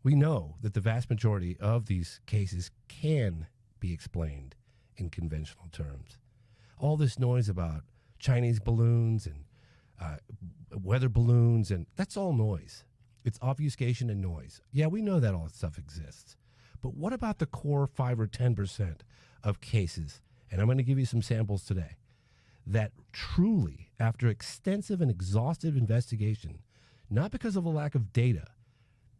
we know that the vast majority of these cases can be explained in conventional terms. All this noise about Chinese balloons and weather balloons, and that's all noise. It's obfuscation and noise. Yeah, we know that all that stuff exists. But what about the core 5 or 10% of cases, and I'm going to give you some samples today, that truly, after extensive and exhaustive investigation, not because of a lack of data,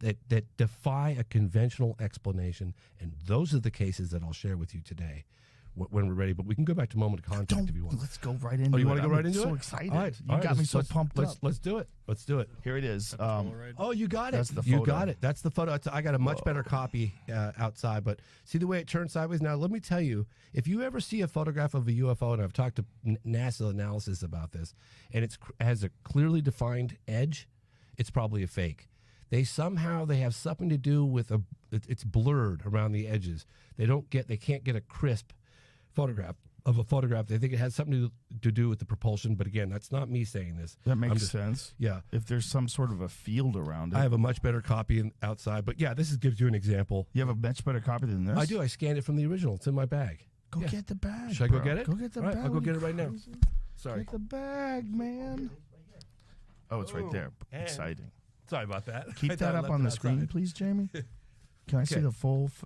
that defy a conventional explanation, and those are the cases that I'll share with you today when we're ready. But we can go back to moment of contact if you want. Let's go right into it. Oh, you want to go right into it? I'm so excited. All right, You got me so pumped up. Let's do it. Let's do it. Here it is. Oh, you got it. That's the You photo. got it. That's the photo. I got a much better copy outside, but see the way it turns sideways? Now, let me tell you, if you ever see a photograph of a UFO, and I've talked to NASA analysis about this, and it has a clearly defined edge, it's probably a fake. They have something to do with it's blurred around the edges. They can't get a crisp photograph of a photograph. They think it has something to do with the propulsion, but again, that's not me saying this. That makes sense. Yeah. If there's some sort of a field around it. I have a much better copy outside, but yeah, this gives you an example. You have a much better copy than this? I do. I scanned it from the original. It's in my bag. Go get the bag. Should I go get it? Go get the All right, bag. I'll go get it right now. Sorry. Get the bag, man. Oh, it's right there. And- Exciting. Sorry about that. Keep I that thought I up left on it the screen, outside. please, Jamie. Can I see Okay.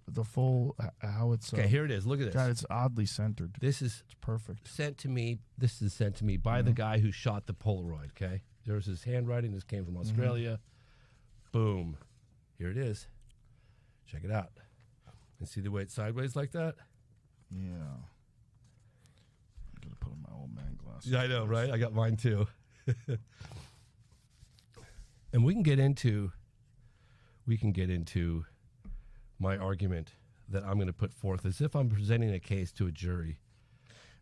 the full how it's? Okay, here it is. Look at this. God, it's oddly centered. This is It's perfect. sent to me. This is sent to me by the guy who shot the Polaroid. Okay, there's his handwriting. This came from Australia. Boom. Here it is. Check it out. And see the way it's sideways like that? Yeah. I'm gonna put on my old man glasses. Yeah, I know, right? I got mine too. And we can get into my argument that I'm going to put forth as if I'm presenting a case to a jury.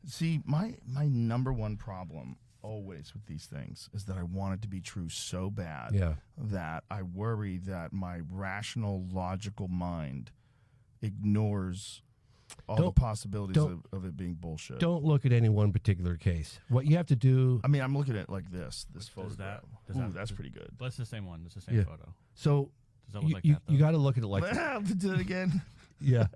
See, my number one problem always with these things is that I want it to be true so bad that I worry that my rational, logical mind ignores all the possibilities of it being bullshit. Don't look at any one particular case. What you have to do... I mean, I'm looking at it like this photo. Does That's pretty good. That's the same one. It's the same photo. So Does that look like you, that, though? you got to look at it like that. Do it again. Yeah.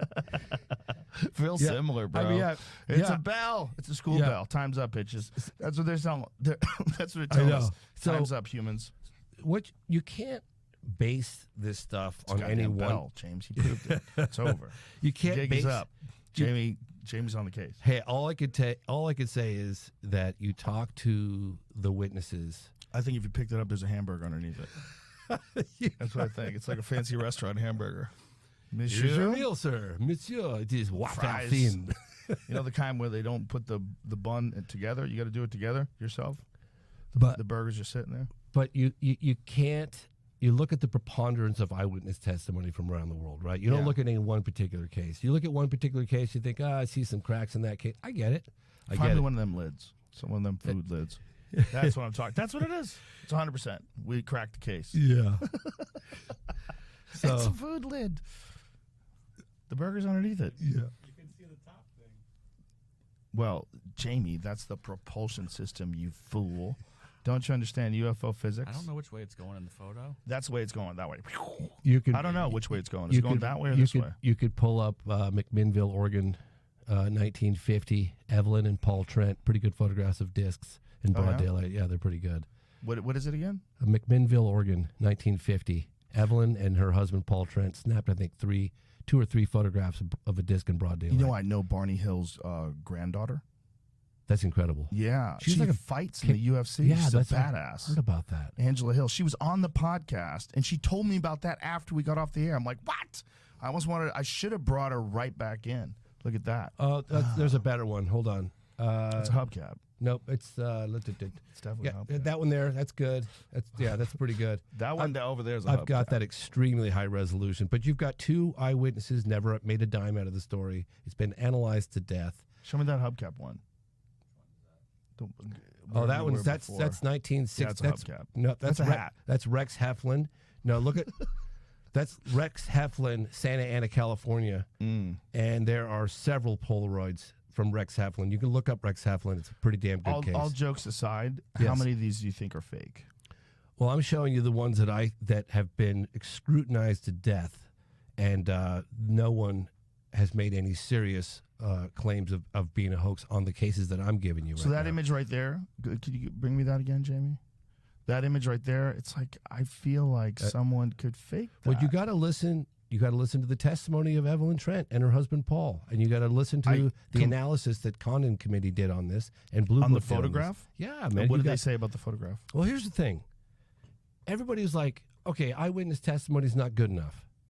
Feels Yeah. similar, bro. I mean, yeah. It's Yeah. a bell. It's a school Yeah. bell. Time's up, bitches. That's what they're telling. That's what it I tells know. us. So- Time's up, humans. What you can't base this stuff It's a on any goddamn one... bell, James. He proved it. It's over. You can't Gig base... is up. Jamie's on the case. Hey, all I could say is that you talk to the witnesses. I think if you picked it up, there's a hamburger underneath it. That's what I think. It's like a fancy restaurant hamburger. Here's your Monsieur, meal, sir. Monsieur, it is waffle Fries. thin. you know the kind where they don't put the bun together. You got to do it together yourself. But The burger's just sitting there. but you can't. You look at the preponderance of eyewitness testimony from around the world, right? You don't Yeah. look at any one particular case. You look at one particular case, you think, I see some cracks in that case. I get it. I Find get me it. one of them lids. Some one of them food lids. That's what I'm talking. That's what it is. It's 100%. We cracked the case. Yeah. It's so a food lid. The burger's underneath it. yeah. You can see the top thing. Well, Jamie, that's the propulsion system, you fool. Don't you understand UFO physics? I don't know which way it's going in the photo. That's the way it's going, that way. You could. I don't know which way it's going. Is it going that way or this way? You could pull up McMinnville, Oregon, 1950. Evelyn and Paul Trent. Pretty good photographs of discs in broad yeah? daylight. Yeah, they're pretty good. What is it again? McMinnville, Oregon, 1950. Evelyn and her husband Paul Trent snapped, I think, 2 or 3 photographs of a disc in broad daylight. You know, I know Barney Hill's granddaughter. That's incredible. Yeah, She's she like a fights in the UFC. Yeah, She's a that's badass. Heard about that? Angela Hill. She was on the podcast, and she told me about that after we got off the air. I'm like, what? I should have brought her right back in. Look at that. Oh, there's a better one. Hold on. It's a hubcap. Nope, it's It's definitely a hubcap. that one there. That's good. That's pretty good. That one over there is a I've got hubcap. that extremely high resolution, but you've got 2 eyewitnesses never made a dime out of the story. It's been analyzed to death. Show me that hubcap one. Oh, that one's that's 1960. Yeah, it's a hubcap. No, That's a hat. That's Rex Heflin. No, look at that's Rex Heflin, Santa Ana, California, and there are several Polaroids from Rex Heflin. You can look up Rex Heflin. It's a pretty damn good case. All jokes aside, how Yes. many of these do you think are fake? Well, I'm showing you the ones that have been scrutinized to death, and no one has made any serious claims of being a hoax on the cases that I'm giving you. So that image right there, could you bring me that again, Jamie? That image right there, it's like I feel like someone could fake that. Well, you got to listen. You got to listen to the testimony of Evelyn Trent and her husband Paul, and you got to listen to the analysis that Condon Committee did on this and Blue Book on the did on photograph. this. Yeah, man. What did they say about the photograph? Well, here's the thing. Everybody's like, okay, eyewitness testimony is not good enough.